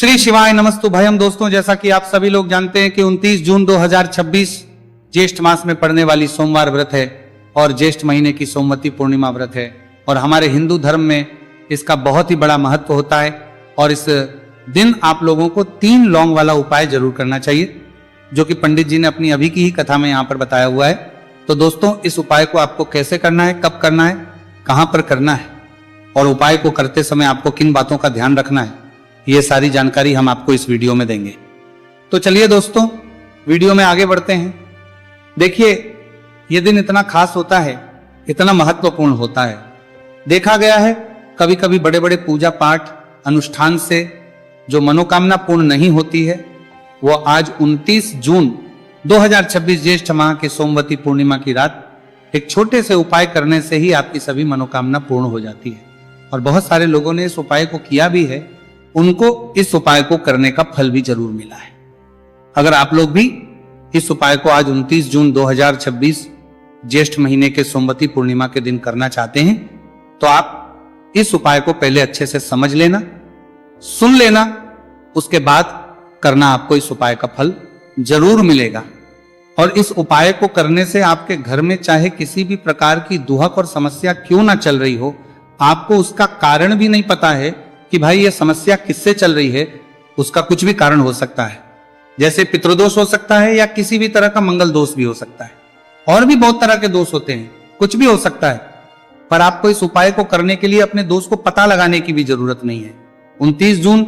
श्री शिवाय नमस्तु भयम। दोस्तों, जैसा कि आप सभी लोग जानते हैं कि 29 जून 2026 ज्येष्ठ मास में पड़ने वाली सोमवार व्रत है और ज्येष्ठ महीने की सोमवती पूर्णिमा व्रत है और हमारे हिंदू धर्म में इसका बहुत ही बड़ा महत्व होता है। और इस दिन आप लोगों को 3 लौंग वाला उपाय जरूर करना चाहिए, जो कि पंडित जी ने अपनी अभी की ही कथा में यहाँ पर बताया हुआ है। तो दोस्तों, इस उपाय को आपको कैसे करना है, कब करना है, कहाँ पर करना है और उपाय को करते समय आपको किन बातों का ध्यान रखना है, ये सारी जानकारी हम आपको इस वीडियो में देंगे। तो चलिए दोस्तों, वीडियो में आगे बढ़ते हैं। देखिए, ये दिन इतना खास होता है, इतना महत्वपूर्ण होता है। देखा गया है कभी कभी बड़े बड़े पूजा पाठ अनुष्ठान से जो मनोकामना पूर्ण नहीं होती है, वो आज 29 जून 2026 ज्येष्ठ माह के सोमवती पूर्णिमा की रात एक छोटे से उपाय करने से ही आपकी सभी मनोकामना पूर्ण हो जाती है। और बहुत सारे लोगों ने इस उपाय को किया भी है, उनको इस उपाय को करने का फल भी जरूर मिला है। अगर आप लोग भी इस उपाय को आज 29 जून 2026 ज्येष्ठ महीने के सोमवती पूर्णिमा के दिन करना चाहते हैं, तो आप इस उपाय को पहले अच्छे से समझ लेना, सुन लेना, उसके बाद करना। आपको इस उपाय का फल जरूर मिलेगा। और इस उपाय को करने से आपके घर में चाहे किसी भी प्रकार की दुहक और समस्या क्यों ना चल रही हो, आपको उसका कारण भी नहीं पता है कि भाई ये समस्या किससे चल रही है, उसका कुछ भी कारण हो सकता है। जैसे पितृदोष हो सकता है या किसी भी तरह का मंगल दोष भी हो सकता है, और भी बहुत तरह के दोष होते हैं, कुछ भी हो सकता है। पर आपको इस उपाय को करने के लिए अपने दोष को पता लगाने की भी जरूरत नहीं है। 29 जून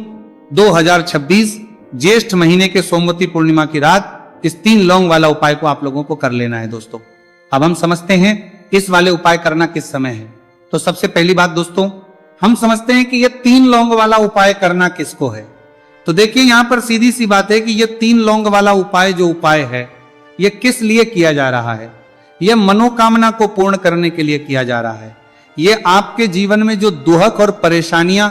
2026 ज्येष्ठ महीने के सोमवती पूर्णिमा की रात इस 3 लौंग वाला उपाय को आप लोगों को कर लेना है। दोस्तों, अब हम समझते हैं इस वाले उपाय करना किस समय है। तो सबसे पहली बात दोस्तों, हम समझते हैं कि ये 3 लौंग वाला उपाय करना किसको है। तो देखिए, यहां पर सीधी सी बात है कि ये 3 लौंग वाला उपाय जो उपाय है, ये किस लिए किया जा रहा है। ये मनोकामना को पूर्ण करने के लिए किया जा रहा है। ये आपके जीवन में जो दुहक और परेशानियां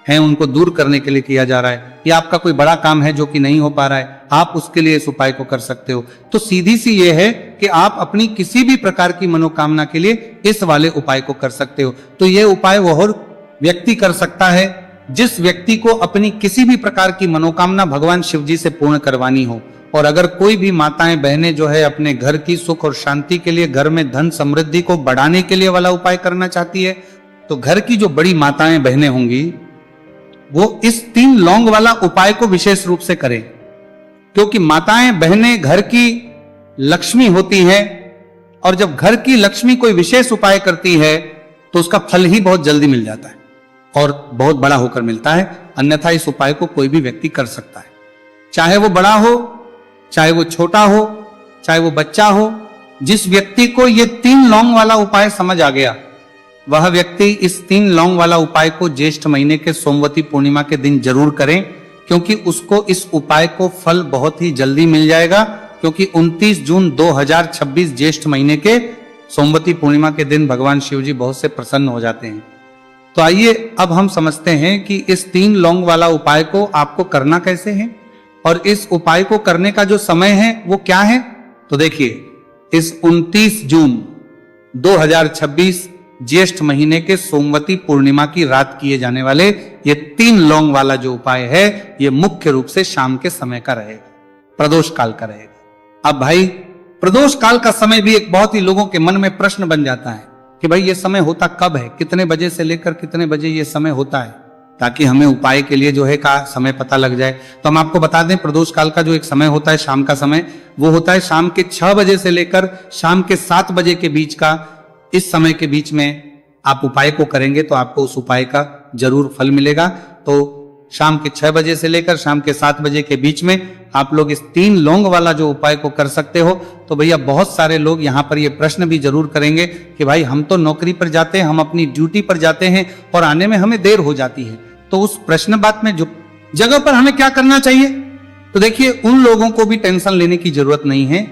हैं, उनको दूर करने के लिए किया जा रहा है। ये आपका कोई बड़ा काम है जो कि नहीं हो पा रहा है, आप उसके लिए इस उपाय को कर सकते हो। तो सीधी सी ये है कि आप अपनी किसी भी प्रकार की मनोकामना के लिए इस वाले उपाय को कर सकते हो। तो ये उपाय वह व्यक्ति कर सकता है जिस व्यक्ति को अपनी किसी भी प्रकार की मनोकामना भगवान शिव जी से पूर्ण करवानी हो। और अगर कोई भी माताएं बहनें जो है अपने घर की सुख और शांति के लिए, घर में धन समृद्धि को बढ़ाने के लिए वाला उपाय करना चाहती है, तो घर की जो बड़ी माताएं बहनें होंगी वो इस 3 लौंग वाला उपाय को विशेष रूप से करें, क्योंकि माताएं बहनें घर की लक्ष्मी होती है। और जब घर की लक्ष्मी कोई विशेष उपाय करती है तो उसका फल ही बहुत जल्दी मिल जाता है और बहुत बड़ा होकर मिलता है। अन्यथा इस उपाय को कोई भी व्यक्ति कर सकता है, चाहे वो बड़ा हो, चाहे वो छोटा हो, चाहे वो बच्चा हो। जिस व्यक्ति को ये 3 लौंग वाला उपाय समझ आ गया, वह व्यक्ति इस 3 लौंग वाला उपाय को ज्येष्ठ महीने के सोमवती पूर्णिमा के दिन जरूर करें, क्योंकि उसको इस उपाय को फल बहुत ही जल्दी मिल जाएगा। क्योंकि 29 जून 2026 ज्येष्ठ महीने के सोमवती पूर्णिमा के दिन भगवान शिव जी बहुत से प्रसन्न हो जाते हैं। तो आइए अब हम समझते हैं कि इस 3 लौंग वाला उपाय को आपको करना कैसे है और इस उपाय को करने का जो समय है वो क्या है। तो देखिए, इस 29 जून 2026 ज्येष्ठ महीने के सोमवती पूर्णिमा की रात किए जाने वाले ये 3 लौंग वाला जो उपाय है, ये मुख्य रूप से शाम के समय का रहेगा, प्रदोष काल का रहेगा। अब भाई, प्रदोष काल का समय भी एक बहुत ही लोगों के मन में प्रश्न बन जाता है कि भाई ये समय होता कब है, कितने बजे से लेकर कितने बजे ये समय होता है, ताकि हमें उपाय के लिए जो है का समय पता लग जाए। तो हम आपको बता दें, प्रदोष काल का जो एक समय होता है, शाम का समय, वो होता है शाम के 6 बजे से लेकर शाम के 7 बजे के बीच का। इस समय के बीच में आप उपाय को करेंगे तो आपको उस उपाय का जरूर फल मिलेगा। तो शाम के 6 बजे से लेकर शाम के 7 बजे के बीच में आप लोग इस 3 लौंग वाला जो उपाय को कर सकते हो। तो भैया, बहुत सारे लोग यहाँ पर ये प्रश्न भी जरूर करेंगे कि भाई हम तो नौकरी पर जाते हैं, हम अपनी ड्यूटी पर जाते हैं और आने में हमें देर हो जाती है, तो उस प्रश्न बात में जो जगह पर हमें क्या करना चाहिए। तो देखिए, उन लोगों को भी टेंशन लेने की जरूरत नहीं है।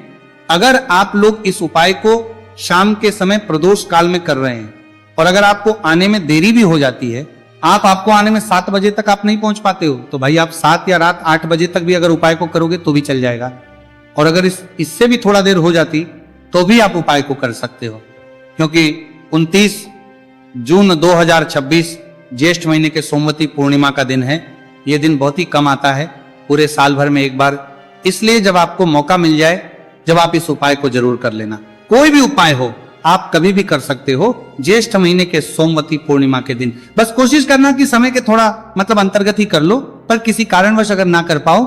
अगर आप लोग इस उपाय को शाम के समय प्रदोष काल में कर रहे हैं और अगर आपको आने में देरी भी हो जाती है, आपको आने में 7 बजे तक आप नहीं पहुंच पाते हो, तो भाई आप 7 या रात 8 बजे तक भी अगर उपाय को करोगे तो भी चल जाएगा। और अगर इससे भी थोड़ा देर हो जाती तो भी आप उपाय को कर सकते हो, क्योंकि 29 जून 2026 ज्येष्ठ महीने के सोमवती पूर्णिमा का दिन है ये दिन बहुत ही कम आता है, पूरे साल भर में एक बार। इसलिए जब आपको मौका मिल जाए, जब आप इस उपाय को जरूर कर लेना। कोई भी उपाय हो, आप कभी भी कर सकते हो, ज्येष्ठ महीने के सोमवती पूर्णिमा के दिन। बस कोशिश करना कि समय के थोड़ा अंतर्गत ही कर लो, पर किसी कारणवश अगर ना कर पाओ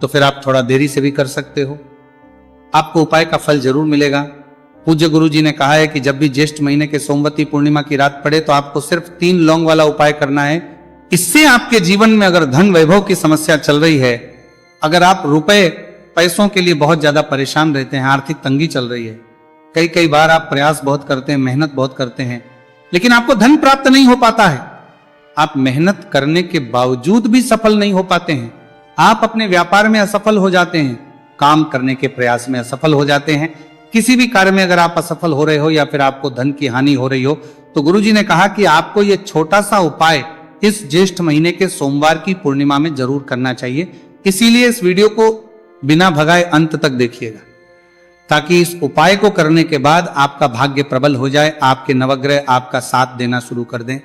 तो फिर आप थोड़ा देरी से भी कर सकते हो। आपको उपाय का फल जरूर मिलेगा। पूज्य गुरु जी ने कहा है कि जब भी ज्येष्ठ महीने के सोमवती पूर्णिमा की रात पड़े तो आपको सिर्फ 3 लौंग वाला उपाय करना है। इससे आपके जीवन में अगर धन वैभव की समस्या चल रही है, अगर आप रुपए पैसों के लिए बहुत ज्यादा परेशान रहते हैं, आर्थिक तंगी चल रही है, कई बार आप प्रयास बहुत करते हैं, मेहनत बहुत करते हैं, लेकिन आपको धन प्राप्त नहीं हो पाता है, आप मेहनत करने के बावजूद भी सफल नहीं हो पाते हैं, आप अपने व्यापार में असफल हो जाते हैं, काम करने के प्रयास में असफल हो जाते हैं, किसी भी कार्य में अगर आप असफल हो रहे हो या फिर आपको धन की हानि हो रही हो, तो गुरुजी ने कहा कि आपको यह छोटा सा उपाय इस ज्येष्ठ महीने के सोमवार की पूर्णिमा में जरूर करना चाहिए। इसीलिए इस वीडियो को बिना भगाए अंत तक देखिएगा, ताकि इस उपाय को करने के बाद आपका भाग्य प्रबल हो जाए, आपके नवग्रह आपका साथ देना शुरू कर दें,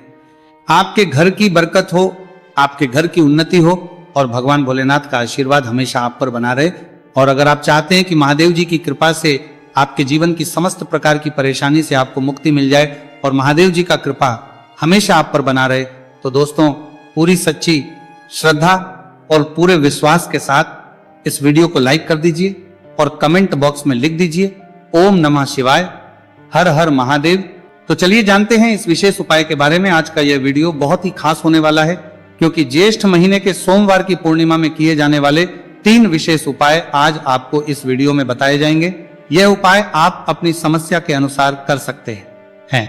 आपके घर की बरकत हो, आपके घर की उन्नति हो और भगवान भोलेनाथ का आशीर्वाद हमेशा आप पर बना रहे। और अगर आप चाहते हैं कि महादेव जी की कृपा से आपके जीवन की समस्त प्रकार की परेशानी से आपको मुक्ति मिल जाए और महादेव जी का कृपा हमेशा आप पर बना रहे, तो दोस्तों पूरी सच्ची श्रद्धा और पूरे विश्वास के साथ इस वीडियो को लाइक कर दीजिए और कमेंट बॉक्स में लिख दीजिए ओम नमः शिवाय, हर हर महादेव। तो चलिए जानते हैं इस विशेष उपाय के बारे में। आज का यह वीडियो बहुत ही खास होने वाला है, क्योंकि ज्येष्ठ महीने के सोमवार की पूर्णिमा में किए जाने वाले 3 विशेष उपाय आज आपको इस वीडियो में बताए जाएंगे। यह उपाय आप अपनी समस्या के अनुसार कर सकते हैं।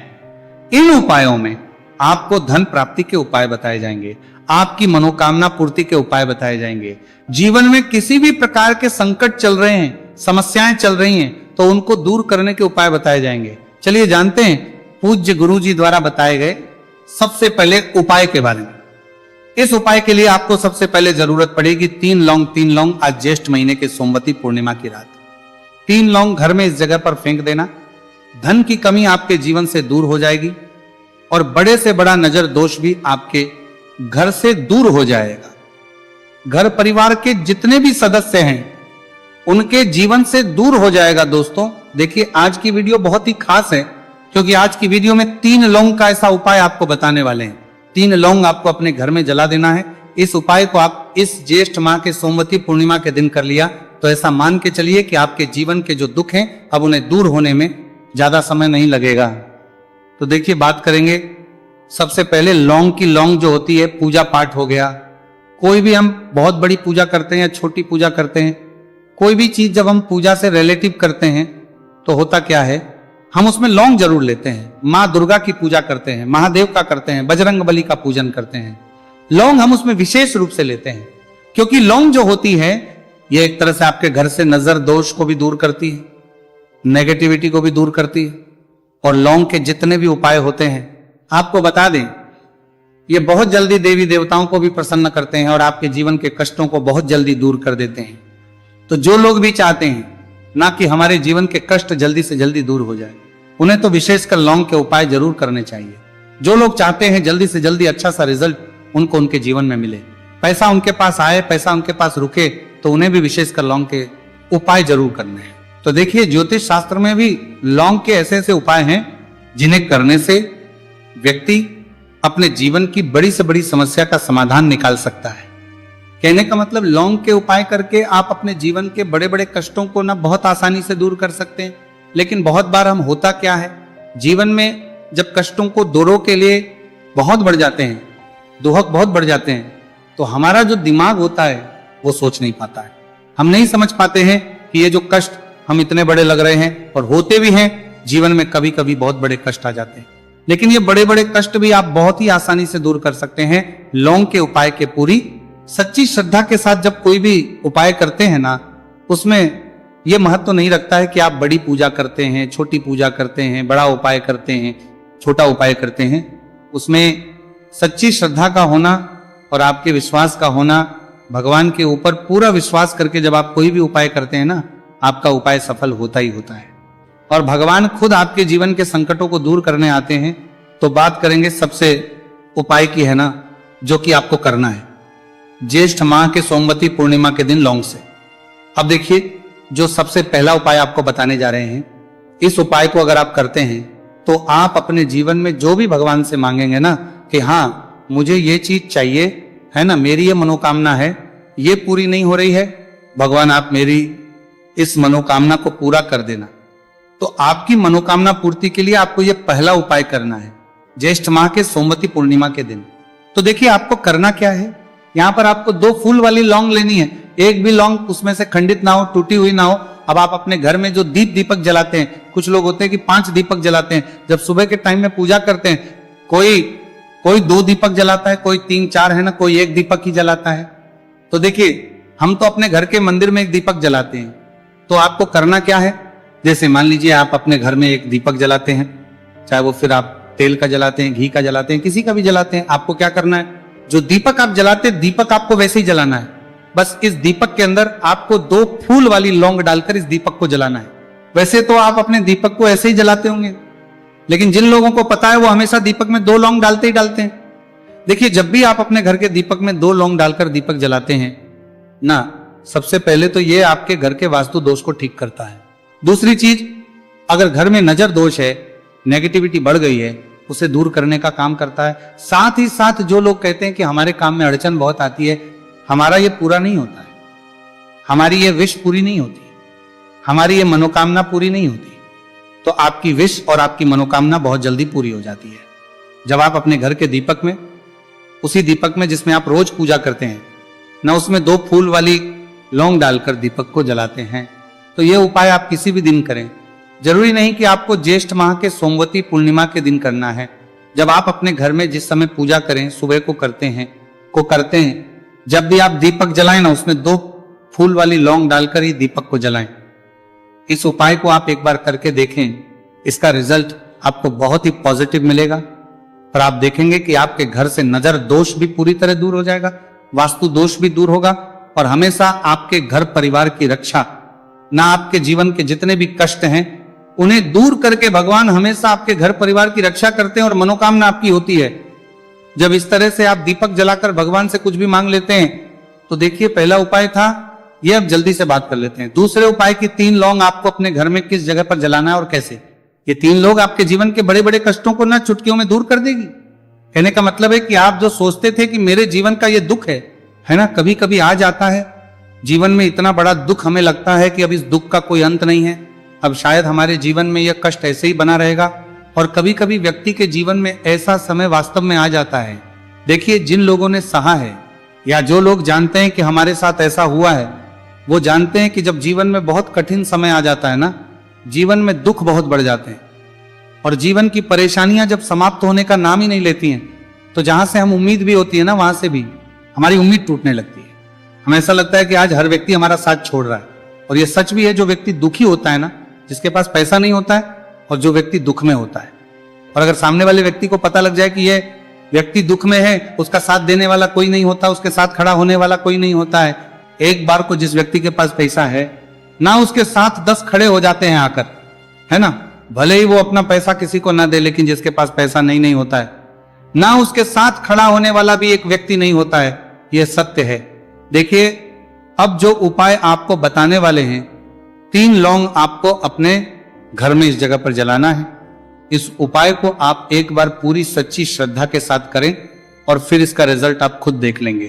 इन उपायों में आपको धन प्राप्ति के उपाय बताए जाएंगे, आपकी मनोकामना पूर्ति के उपाय बताए जाएंगे, जीवन में किसी भी प्रकार के संकट चल रहे हैं, समस्याएं चल रही हैं, तो उनको दूर करने के उपाय बताए जाएंगे। चलिए जानते हैं पूज्य गुरु जी द्वारा बताए गए सबसे पहले उपाय के बारे में। इस उपाय के लिए आपको सबसे पहले जरूरत पड़ेगी 3 लौंग आज ज्येष्ठ महीने के सोमवती पूर्णिमा की रात। 3 लौंग घर में इस जगह पर फेंक देना। धन की कमी आपके जीवन से दूर हो जाएगी और बड़े से बड़ा नजर दोष भी आपके घर से दूर हो जाएगा। घर परिवार के जितने भी सदस्य हैं उनके जीवन से दूर हो जाएगा। दोस्तों देखिए आज की वीडियो बहुत ही खास है, क्योंकि आज की वीडियो में 3 लौंग का ऐसा उपाय आपको बताने वाले हैं। 3 लौंग आपको अपने घर में जला देना है। इस उपाय को आप इस ज्येष्ठ माह के सोमवती पूर्णिमा के दिन कर लिया तो ऐसा मान के चलिए कि आपके जीवन के जो दुख हैं अब उन्हें दूर होने में ज्यादा समय नहीं लगेगा। तो देखिए बात करेंगे सबसे पहले लौंग की। लौंग जो होती है पूजा पाठ हो गया, कोई भी हम बहुत बड़ी पूजा करते हैं या छोटी पूजा करते हैं, कोई भी चीज जब हम पूजा से रिलेटिव करते हैं तो होता क्या है, हम उसमें लौंग जरूर लेते हैं। माँ दुर्गा की पूजा करते हैं, महादेव का करते हैं, बजरंग बली का पूजन करते हैं, लौंग हम उसमें विशेष रूप से लेते हैं, क्योंकि लौंग जो होती है यह एक तरह से आपके घर से नजर दोष को भी दूर करती है, नेगेटिविटी को भी दूर करती है। और लौंग के जितने भी उपाय होते हैं आपको बता दें, ये बहुत जल्दी देवी देवताओं को भी प्रसन्न करते हैं और आपके जीवन के कष्टों को बहुत जल्दी दूर कर देते हैं। तो जो लोग भी चाहते हैं ना कि हमारे जीवन के कष्ट जल्दी से जल्दी दूर हो जाए, उन्हें तो विशेषकर लौंग के उपाय जरूर करने चाहिए। जो लोग चाहते हैं जल्दी से जल्दी अच्छा सा रिजल्ट उनको उनके जीवन में मिले, पैसा उनके पास आए, पैसा उनके पास रुके, तो उन्हें भी विशेषकर लौंग के उपाय जरूर करने हैं। तो देखिए ज्योतिष शास्त्र में भी लौंग के ऐसे ऐसे उपाय हैं जिन्हें करने से व्यक्ति अपने जीवन की बड़ी से बड़ी समस्या का समाधान निकाल सकता है। कहने का मतलब लौंग के उपाय करके आप अपने जीवन के बड़े बड़े कष्टों को ना बहुत आसानी से दूर कर सकते हैं। लेकिन बहुत बार हम होता क्या है, जीवन में जब कष्टों को दूरों के लिए बहुत बढ़ जाते हैं, दुहक बहुत बढ़ जाते हैं, तो हमारा जो दिमाग होता है वो सोच नहीं पाता है। हम नहीं समझ पाते हैं कि ये जो कष्ट हम इतने बड़े लग रहे हैं, और होते भी हैं जीवन में, कभी कभी बहुत बड़े कष्ट आ जाते हैं। लेकिन ये बड़े बड़े कष्ट भी आप बहुत ही आसानी से दूर कर सकते हैं लौंग के उपाय के पूरी सच्ची श्रद्धा के साथ। जब कोई भी उपाय करते हैं ना, उसमें यह महत्व तो नहीं रखता है कि आप बड़ी पूजा करते हैं, छोटी पूजा करते हैं, बड़ा उपाय करते हैं, छोटा उपाय करते हैं। उसमें सच्ची श्रद्धा का होना और आपके विश्वास का होना, भगवान के ऊपर पूरा विश्वास करके जब आप कोई भी उपाय करते हैं ना, आपका उपाय सफल होता ही होता है और भगवान खुद आपके जीवन के संकटों को दूर करने आते हैं। तो बात करेंगे सबसे उपाय की है ना, जो कि आपको करना है। ज्येष्ठ माह के सोमवती पूर्णिमा के दिन लौंग से। अब देखिए, जो सबसे पहला उपाय आपको बताने जा रहे हैं, इस उपाय को अगर आप करते हैं तो आप अपने जीवन में जो भी भगवान से मांगेंगे ना कि हाँ मुझे ये चीज चाहिए, है ना, मेरी ये मनोकामना है, ये पूरी नहीं हो रही है, भगवान आप मेरी इस मनोकामना को पूरा कर देना। तो आपकी मनोकामना पूर्ति के लिए आपको ये पहला उपाय करना है ज्येष्ठ माह के सोमवती पूर्णिमा के दिन। तो देखिए आपको करना क्या है, यहां पर आपको 2 फूल वाली लौंग लेनी है, एक भी लौंग उसमें से खंडित ना हो, टूटी हुई ना हो। अब आप अपने घर में जो दीपक जलाते हैं, कुछ लोग होते हैं कि 5 दीपक जलाते हैं, जब सुबह के टाइम में पूजा करते हैं, कोई 2 दीपक जलाता है, कोई 3-4 है ना, कोई 1 दीपक ही जलाता है। तो देखिए हम तो अपने घर के मंदिर में 1 दीपक जलाते हैं। तो आपको करना क्या है, जैसे मान लीजिए आप अपने घर में 1 दीपक जलाते हैं, चाहे वो फिर आप तेल का जलाते हैं, घी का जलाते हैं, किसी का भी जलाते हैं, आपको क्या करना है, जो दीपक आप जलाते हैं दीपक आपको वैसे ही जलाना है। बस इस दीपक के अंदर आपको 2 फूल वाली लौंग डालकर इस दीपक को जलाना है। वैसे तो आप अपने दीपक को ऐसे ही जलाते होंगे, लेकिन जिन लोगों को पता है वो हमेशा दीपक में 2 लौंग डालते ही डालते हैं। देखिए जब भी आप अपने घर के दीपक में 2 लौंग डालकर दीपक जलाते हैं ना, सबसे पहले तो ये आपके घर के वास्तु दोष को ठीक करता है। दूसरी चीज, अगर घर में नजर दोष है, नेगेटिविटी बढ़ गई है, उसे दूर करने का काम करता है। साथ ही साथ जो लोग कहते हैं कि हमारे काम में अड़चन बहुत आती है, हमारा ये पूरा नहीं होता है, हमारी ये विश पूरी नहीं होती, हमारी ये मनोकामना पूरी नहीं होती, तो आपकी विश और आपकी मनोकामना बहुत जल्दी पूरी हो जाती है। जब आप अपने घर के दीपक में, उसी दीपक में जिसमें आप रोज पूजा करते हैं ना, उसमें 2 फूल वाली लौंग डालकर दीपक को जलाते हैं, तो यह उपाय आप किसी भी दिन करें। जरूरी नहीं कि आपको ज्येष्ठ माह के सोमवती पूर्णिमा के दिन करना है। जब आप अपने घर में जिस समय पूजा करें, सुबह को करते हैं, जब भी आप दीपक जलाएं ना, उसमें 2 फूल वाली लौंग डालकर ही दीपक को जलाएं। इस उपाय को आप एक बार करके देखें, इसका रिजल्ट आपको बहुत ही पॉजिटिव मिलेगा। और आप देखेंगे कि आपके घर से नजर दोष भी पूरी तरह दूर हो जाएगा, वास्तु दोष भी दूर होगा, और हमेशा आपके घर परिवार की रक्षा, ना आपके जीवन के जितने भी कष्ट हैं उन्हें दूर करके भगवान हमेशा आपके घर परिवार की रक्षा करते हैं और मनोकामना आपकी होती है। जब इस तरह से आप दीपक जलाकर भगवान से कुछ भी मांग लेते हैं, तो देखिए पहला उपाय था ये, अब जल्दी से बात कर लेते हैं। दूसरे उपाय की 3 लौंग आपको अपने घर में किस जगह पर जलाना है और कैसे। ये 3 लोग आपके जीवन के बड़े बड़े कष्टों को ना चुटकियों में दूर कर देगी। कहने का मतलब है कि आप जो सोचते थे कि मेरे जीवन का ये दुख है ना, कभी कभी आ जाता है जीवन में, इतना बड़ा दुख हमें लगता है कि अब इस दुख का कोई अंत नहीं है, अब शायद हमारे जीवन में यह कष्ट ऐसे ही बना रहेगा। और कभी कभी व्यक्ति के जीवन में ऐसा समय वास्तव में आ जाता है। देखिए जिन लोगों ने सहा है, या जो लोग जानते हैं कि हमारे साथ ऐसा हुआ है, वो जानते हैं कि जब जीवन में बहुत कठिन समय आ जाता है ना, जीवन में दुख बहुत बढ़ जाते हैं, और जीवन की परेशानियां जब समाप्त होने का नाम ही नहीं लेती हैं, तो जहां से हम उम्मीद भी होती है ना, वहां से भी हमारी उम्मीद टूटने लगती है। हमें ऐसा लगता है कि आज हर व्यक्ति हमारा साथ छोड़ रहा है। और यह सच भी है, जो व्यक्ति दुखी होता है ना, जिसके पास पैसा नहीं होता है, और जो व्यक्ति दुख में होता है, और अगर सामने वाले व्यक्ति को पता लग जाए कि यह व्यक्ति दुख में है, उसका साथ देने वाला कोई नहीं होता, उसके साथ खड़ा होने वाला कोई नहीं होता है। एक बार को जिस व्यक्ति के पास पैसा है ना, उसके साथ 10 खड़े हो जाते हैं आकर, है ना, भले ही वो अपना पैसा किसी को ना दे, लेकिन जिसके पास पैसा नहीं होता है ना, उसके साथ खड़ा होने वाला भी एक व्यक्ति नहीं होता है। यह सत्य है। देखिए अब जो उपाय आपको बताने वाले हैं, 3 लौंग आपको अपने घर में इस जगह पर जलाना है। इस उपाय को आप एक बार पूरी सच्ची श्रद्धा के साथ करें, और फिर इसका रिजल्ट आप खुद देख लेंगे।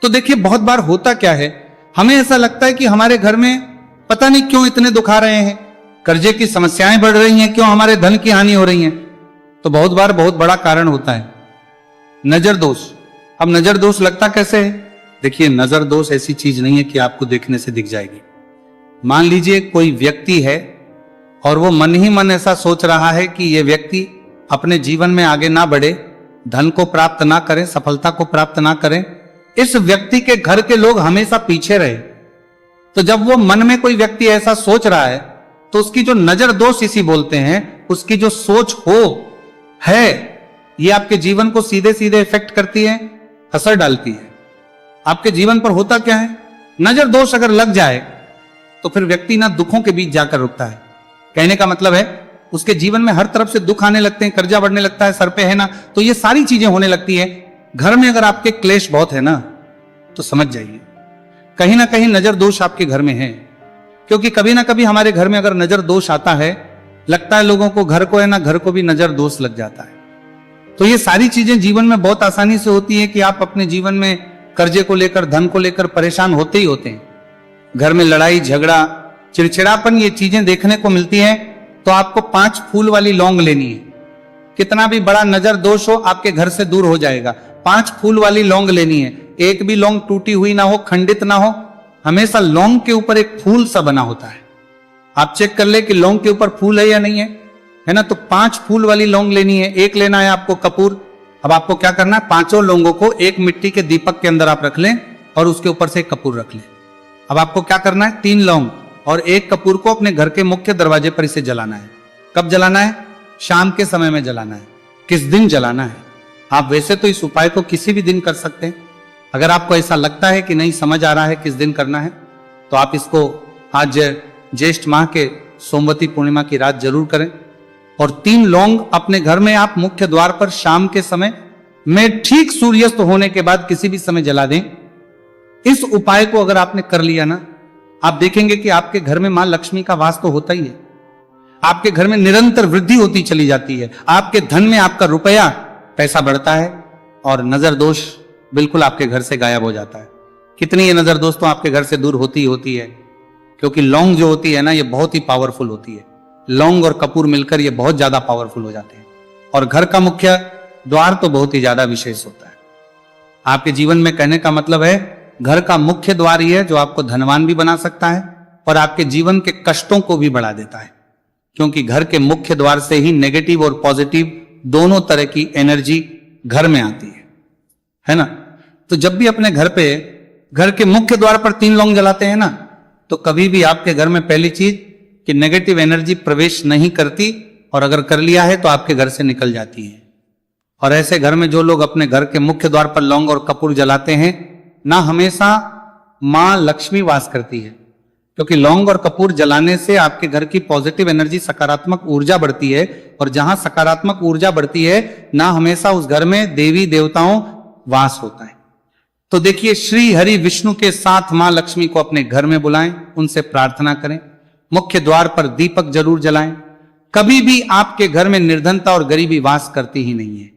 तो देखिए बहुत बार होता क्या है, हमें ऐसा लगता है कि हमारे घर में पता नहीं क्यों इतने दुख आ रहे हैं, कर्जे की समस्याएं बढ़ रही हैं, क्यों हमारे धन की हानि हो रही है। तो बहुत बार बहुत बड़ा कारण होता है नजर दोष। अब नजर दोष लगता कैसे है? देखिए नजर दोष ऐसी चीज नहीं है कि आपको देखने से दिख जाएगी। मान लीजिए कोई व्यक्ति है और वो मन ही मन ऐसा सोच रहा है कि ये व्यक्ति अपने जीवन में आगे ना बढ़े, धन को प्राप्त ना करें, सफलता को प्राप्त ना करें, इस व्यक्ति के घर के लोग हमेशा पीछे रहे। तो जब वो मन में कोई व्यक्ति ऐसा सोच रहा है, तो उसकी जो नजर दोष इसी बोलते हैं, उसकी जो सोच है, ये आपके जीवन को सीधे सीधे इफेक्ट करती है, असर डालती है। आपके जीवन पर होता क्या है, नजर दोष अगर लग जाए तो फिर व्यक्ति ना दुखों के बीच जाकर रुकता है। कहने का मतलब है उसके जीवन में हर तरफ से दुख आने लगते हैं, कर्जा बढ़ने लगता है, सर पे है ना, तो ये सारी चीजें होने लगती है। घर में अगर आपके क्लेश बहुत है ना, तो समझ जाइए कहीं ना कहीं नजर दोष आपके घर में है। क्योंकि कभी ना कभी हमारे घर में अगर नजर दोष आता है, लगता है लोगों को घर को है ना, घर को भी नजर दोष लग जाता है। तो ये सारी चीजें जीवन में बहुत आसानी से होती है कि आप अपने जीवन में कर्जे को लेकर, धन को लेकर परेशान होते ही होते हैं। घर में लड़ाई झगड़ा, चिड़चिड़ापन, ये चीजें देखने को मिलती हैं। तो आपको 5 फूल वाली लौंग लेनी है। कितना भी बड़ा नजर दोष हो, आपके घर से दूर हो जाएगा। 5 फूल वाली लौंग लेनी है। एक भी लौंग टूटी हुई ना हो, खंडित ना हो, हमेशा लौंग के ऊपर एक फूल सा बना होता है। आप चेक कर ले कि लौंग के ऊपर फूल है या नहीं है ना। तो 5 फूल वाली लौंग लेनी है। एक लेना है आपको कपूर। अब आपको क्या करना है, 5 लौंगों को एक मिट्टी के दीपक के अंदर आप रख लें और उसके ऊपर से एक कपूर रख लें। अब आपको क्या करना है, 3 लौंग और एक कपूर को अपने घर के मुख्य दरवाजे पर इसे जलाना है। कब जलाना है? शाम के समय में जलाना है। किस दिन जलाना है? आप वैसे तो इस उपाय को किसी भी दिन कर सकते हैं। अगर आपको ऐसा लगता है कि नहीं समझ आ रहा है किस दिन करना है, तो आप इसको आज ज्येष्ठ माह के सोमवती पूर्णिमा की रात जरूर करें। और 3 लौंग अपने घर में आप मुख्य द्वार पर शाम के समय में ठीक सूर्यास्त होने के बाद किसी भी समय जला दें। इस उपाय को अगर आपने कर लिया ना, आप देखेंगे कि आपके घर में मां लक्ष्मी का वास तो होता ही है। आपके घर में निरंतर वृद्धि होती चली जाती है। आपके धन में आपका रुपया पैसा बढ़ता है और नजर दोष बिल्कुल आपके घर से गायब हो जाता है। कितनी ये नजर दोष तो आपके घर से दूर होती होती है। क्योंकि लौंग जो होती है ना, ये बहुत ही पावरफुल होती है। लौंग और कपूर मिलकर ये बहुत ज्यादा पावरफुल हो जाते हैं। और घर का मुख्य द्वार तो बहुत ही ज्यादा विशेष होता है। आपके जीवन में कहने का मतलब है, घर का मुख्य द्वार ही है जो आपको धनवान भी बना सकता है और आपके जीवन के कष्टों को भी बढ़ा देता है। क्योंकि घर के मुख्य द्वार से ही नेगेटिव और पॉजिटिव दोनों तरह की एनर्जी घर में आती है ना। तो जब भी अपने घर पे घर के मुख्य द्वार पर 3 लौंग जलाते हैं ना, तो कभी भी आपके घर में पहली चीज कि नेगेटिव एनर्जी प्रवेश नहीं करती, और अगर कर लिया है तो आपके घर से निकल जाती है। और ऐसे घर में जो लोग अपने घर के मुख्य द्वार पर लौंग और कपूर जलाते हैं ना, हमेशा मां लक्ष्मी वास करती है। क्योंकि लौंग और कपूर जलाने से आपके घर की पॉजिटिव एनर्जी, सकारात्मक ऊर्जा बढ़ती है। और जहां सकारात्मक ऊर्जा बढ़ती है ना, हमेशा उस घर में देवी देवताओं वास होता है। तो देखिए, श्री हरि विष्णु के साथ मां लक्ष्मी को अपने घर में बुलाएं, उनसे प्रार्थना करें, मुख्य द्वार पर दीपक जरूर जलाएं। कभी भी आपके घर में निर्धनता और गरीबी वास करती ही नहीं है।